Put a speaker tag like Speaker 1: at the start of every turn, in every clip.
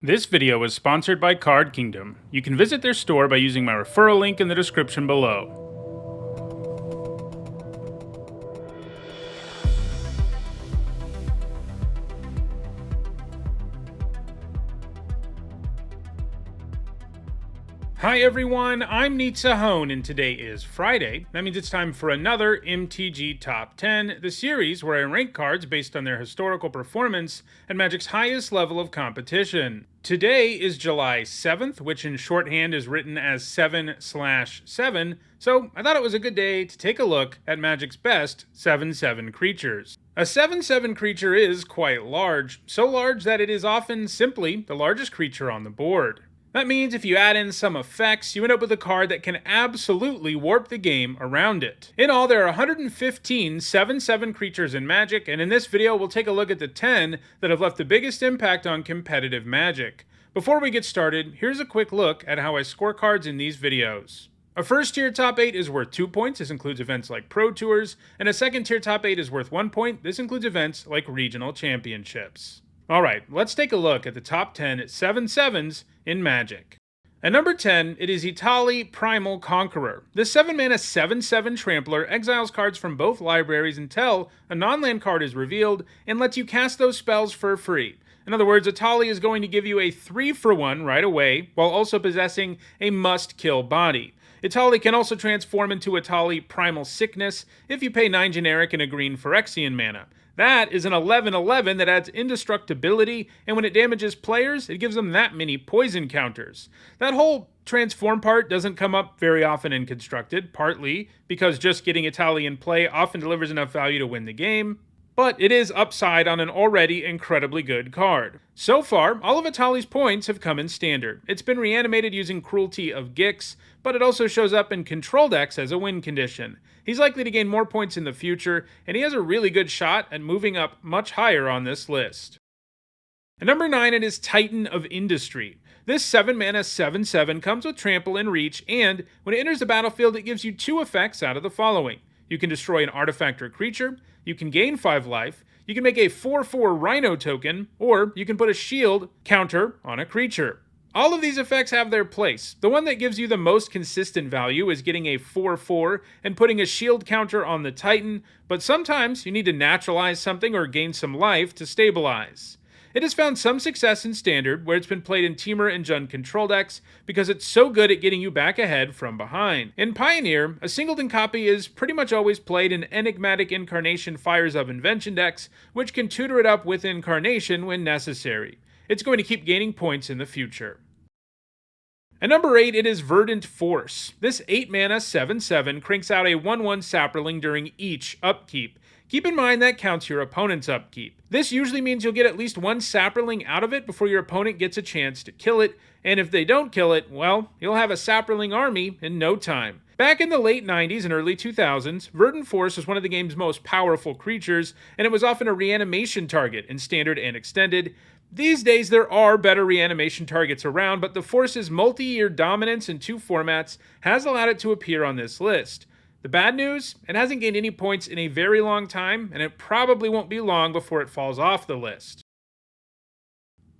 Speaker 1: This video is sponsored by Card Kingdom. You can visit their store by using my referral link in the description below. Hi everyone, I'm Nezaha, and today is Friday. That means it's time for another MTG Top 10, the series where I rank cards based on their historical performance at Magic's highest level of competition. Today is July 7th, which in shorthand is written as 7/7, so I thought it was a good day to take a look at Magic's best 7/7 creatures. A 7/7 creature is quite large, so large that it is often simply the largest creature on the board. That means if you add in some effects, you end up with a card that can absolutely warp the game around it. In all, there are 115 7/7 creatures in Magic, and in this video we'll take a look at the 10 that have left the biggest impact on competitive Magic. Before we get started, here's a quick look at how I score cards in these videos. A first tier top 8 is worth 2 points, this includes events like Pro Tours, and a second tier top 8 is worth 1 point, this includes events like regional championships. Alright, let's take a look at the top 10 7/7s in Magic. At number 10, it is Primal Conqueror. This 7-mana 7/7 Trampler exiles cards from both libraries until a non-land card is revealed and lets you cast those spells for free. In other words, Itali is going to give you a 3-for-1 right away, while also possessing a must-kill body. Itali can also transform into Itali Primal Sickness if you pay 9 generic and a green Phyrexian mana. That is an 11/11 that adds indestructibility, and when it damages players, it gives them that many poison counters. That whole transform part doesn't come up very often in Constructed, partly because just getting Itali in play often delivers enough value to win the game, but it is upside on an already incredibly good card. So far, all of Itali's points have come in Standard. It's been reanimated using Cruelty of Gix, but it also shows up in Control decks as a win condition. He's likely to gain more points in the future, and he has a really good shot at moving up much higher on this list. At number 9, it is Titan of Industry. This 7-mana 7/7 comes with Trample and Reach, and when it enters the battlefield, it gives you 2 effects out of the following. You can destroy an artifact or creature, you can gain 5 life, you can make a 4/4 Rhino token, or you can put a shield counter on a creature. All of these effects have their place. The one that gives you the most consistent value is getting a 4/4 and putting a shield counter on the Titan, but sometimes you need to naturalize something or gain some life to stabilize. It has found some success in Standard, where it's been played in Temur and Jund control decks because it's so good at getting you back ahead from behind. In Pioneer, a singleton copy is pretty much always played in Enigmatic Incarnation Fires of Invention decks, which can tutor it up with Incarnation when necessary. It's going to keep gaining points in the future. At number 8, it is Verdant Force. This 8-mana 7/7 cranks out a 1/1 Saproling during each upkeep. Keep in mind that counts your opponent's upkeep. This usually means you'll get at least 1 Saproling out of it before your opponent gets a chance to kill it, and if they don't kill it, well, you'll have a Saproling army in no time. Back in the late 90s and early 2000s, Verdant Force was one of the game's most powerful creatures, and it was often a reanimation target in Standard and Extended. These days, there are better reanimation targets around, but the Force's multi-year dominance in 2 formats has allowed it to appear on this list. The bad news? It hasn't gained any points in a very long time, and it probably won't be long before it falls off the list.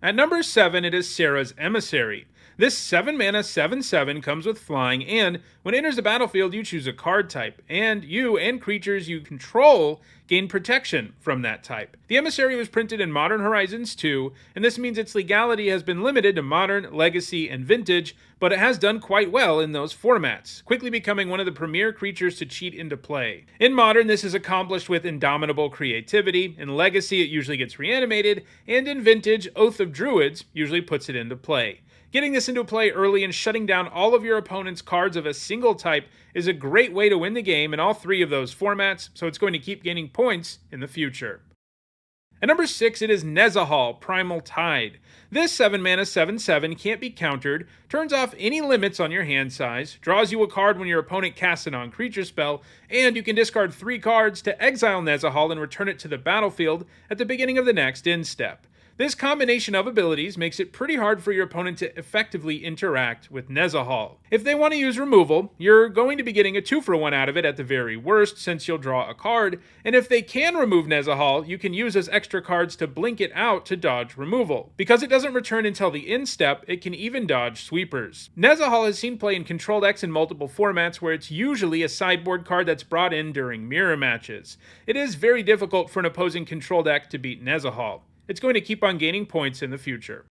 Speaker 1: At number 7, it is Serra's Emissary. This 7-mana 7/7 comes with flying, and when it enters the battlefield, you choose a card type, and you and creatures you control gain protection from that type. The Emissary was printed in Modern Horizons 2, and this means its legality has been limited to Modern, Legacy, and Vintage, but it has done quite well in those formats, quickly becoming one of the premier creatures to cheat into play. In Modern, this is accomplished with Indomitable Creativity, in Legacy it usually gets reanimated, and in Vintage, Oath of Druids usually puts it into play. Getting this into play early and shutting down all of your opponent's cards of a single type is a great way to win the game in all 3 of those formats, so it's going to keep gaining points in the future. At number 6, it is Nezaha, Primal Tide. This 7-mana 7/7 can't be countered, turns off any limits on your hand size, draws you a card when your opponent casts a non-creature spell, and you can discard 3 cards to exile Nezaha and return it to the battlefield at the beginning of the next end step. This combination of abilities makes it pretty hard for your opponent to effectively interact with Nezaha. If they want to use removal, you're going to be getting a 2-for-1 out of it at the very worst, since you'll draw a card, and if they can remove Nezaha, you can use those extra cards to blink it out to dodge removal. Because it doesn't return until the end step, it can even dodge sweepers. Nezaha has seen play in control decks in multiple formats where it's usually a sideboard card that's brought in during mirror matches. It is very difficult for an opposing control deck to beat Nezaha. It's going to keep on gaining points in the future.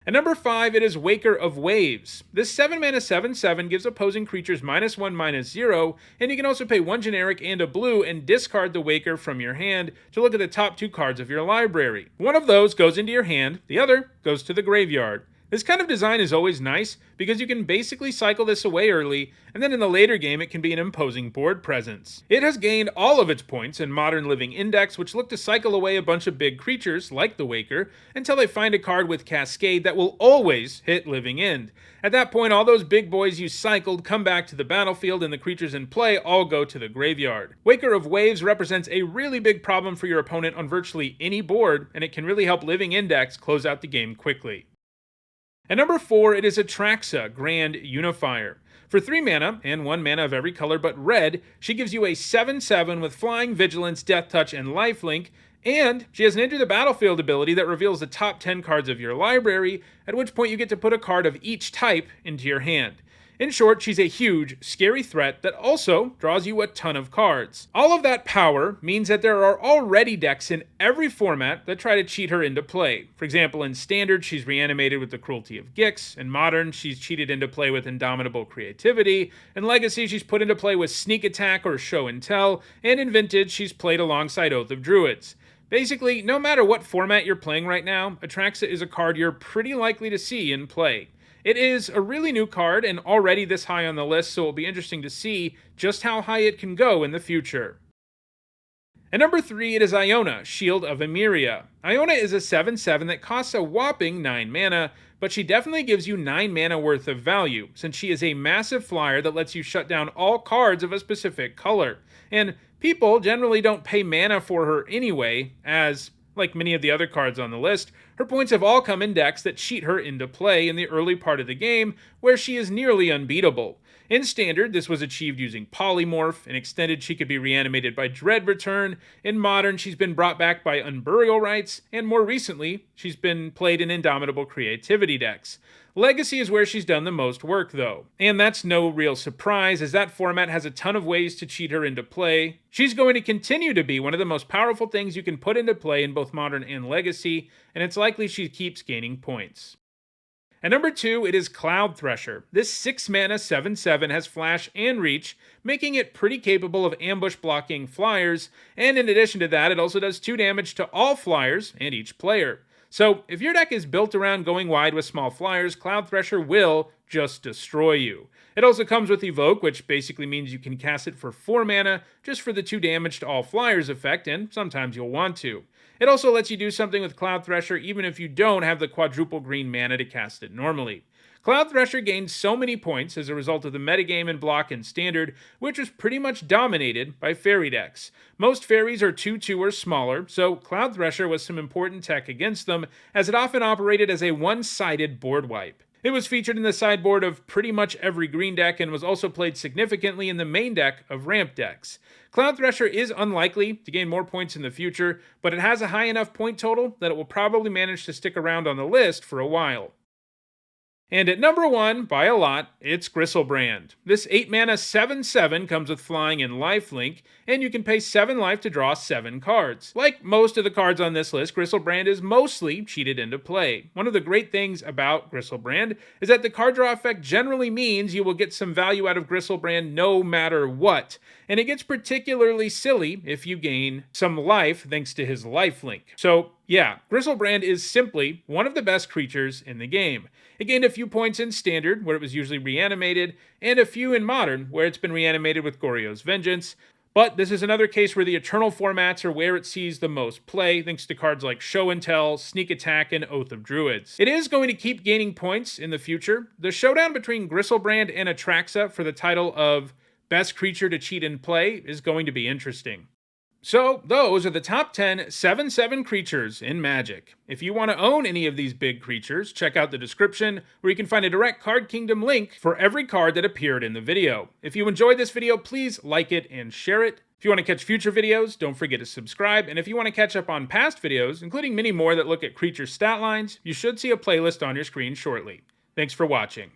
Speaker 1: At number 5, it is Waker of Waves. This 7-mana 7/7 gives opposing creatures -1/-0, and you can also pay 1 generic and a blue and discard the Waker from your hand to look at the top 2 cards of your library. One of those goes into your hand, the other goes to the graveyard. This kind of design is always nice because you can basically cycle this away early, and then in the later game it can be an imposing board presence. It has gained all of its points in Modern Living Index, which look to cycle away a bunch of big creatures, like the Waker, until they find a card with Cascade that will always hit Living End. At that point, all those big boys you cycled come back to the battlefield, and the creatures in play all go to the graveyard. Waker of Waves represents a really big problem for your opponent on virtually any board, and it can really help Living Index close out the game quickly. At number 4, it is Atraxa, Grand Unifier. For 3 mana, and 1 mana of every color but red, she gives you a 7/7 with Flying, Vigilance, Death Touch, and Lifelink, and she has an Enter the Battlefield ability that reveals the top 10 cards of your library, at which point you get to put a card of each type into your hand. In short, she's a huge, scary threat that also draws you a ton of cards. All of that power means that there are already decks in every format that try to cheat her into play. For example, in Standard, she's reanimated with the Cruelty of Gix. In Modern, she's cheated into play with Indomitable Creativity. In Legacy, she's put into play with Sneak Attack or Show and Tell. And in Vintage, she's played alongside Oath of Druids. Basically, no matter what format you're playing right now, Atraxa is a card you're pretty likely to see in play. It is a really new card and already this high on the list, so it'll be interesting to see just how high it can go in the future. At number 3, it is Iona, Shield of Emeria. Iona is a 7/7 that costs a whopping 9 mana, but she definitely gives you 9 mana worth of value, since she is a massive flyer that lets you shut down all cards of a specific color. And people generally don't pay mana for her anyway, as like many of the other cards on the list, her points have all come in decks that cheat her into play in the early part of the game, where she is nearly unbeatable. In Standard, this was achieved using Polymorph. In Extended, she could be reanimated by Dread Return. In Modern, she's been brought back by Unburial Rites, and more recently, she's been played in Indomitable Creativity decks. Legacy is where she's done the most work, though. And that's no real surprise, as that format has a ton of ways to cheat her into play. She's going to continue to be one of the most powerful things you can put into play in both Modern and Legacy, and it's likely she keeps gaining points. At number 2, it is Cloud Thresher. This 6-mana 7/7 has Flash and Reach, making it pretty capable of ambush blocking flyers, and in addition to that, it also does 2 damage to all flyers and each player. So, if your deck is built around going wide with small flyers, Cloud Thresher will just destroy you. It also comes with Evoke, which basically means you can cast it for 4 mana, just for the 2 damage to all flyers effect, and sometimes you'll want to. It also lets you do something with Cloud Thresher even if you don't have the quadruple green mana to cast it normally. Cloud Thresher gained so many points as a result of the metagame in Block and Standard, which was pretty much dominated by fairy decks. Most fairies are 2/2 or smaller, so Cloud Thresher was some important tech against them, as it often operated as a one-sided board wipe. It was featured in the sideboard of pretty much every green deck and was also played significantly in the main deck of ramp decks. Cloud Thresher is unlikely to gain more points in the future, but it has a high enough point total that it will probably manage to stick around on the list for a while. And at number 1, by a lot, it's Gristle Brand. This 8-mana 7/7 comes with Flying and Lifelink, and you can pay 7 life to draw 7 cards. Like most of the cards on this list, Gristle Brand is mostly cheated into play. One of the great things about Gristle Brand is that the card draw effect generally means you will get some value out of Gristle Brand no matter what, and it gets particularly silly if you gain some life thanks to his Lifelink. So, yeah, Gristle Brand is simply one of the best creatures in the game. It gained a few points in Standard, where it was usually reanimated, and a few in Modern, where it's been reanimated with Goryo's Vengeance. But this is another case where the Eternal formats are where it sees the most play, thanks to cards like Show and Tell, Sneak Attack, and Oath of Druids. It is going to keep gaining points in the future. The showdown between Gristle Brand and Atraxa for the title of Best Creature to Cheat in Play is going to be interesting. So, those are the top 10 7/7 creatures in Magic. If you want to own any of these big creatures, check out the description where you can find a direct Card Kingdom link for every card that appeared in the video. If you enjoyed this video, please like it and share it. If you want to catch future videos, don't forget to subscribe. And if you want to catch up on past videos, including many more that look at creature stat lines, you should see a playlist on your screen shortly. Thanks for watching.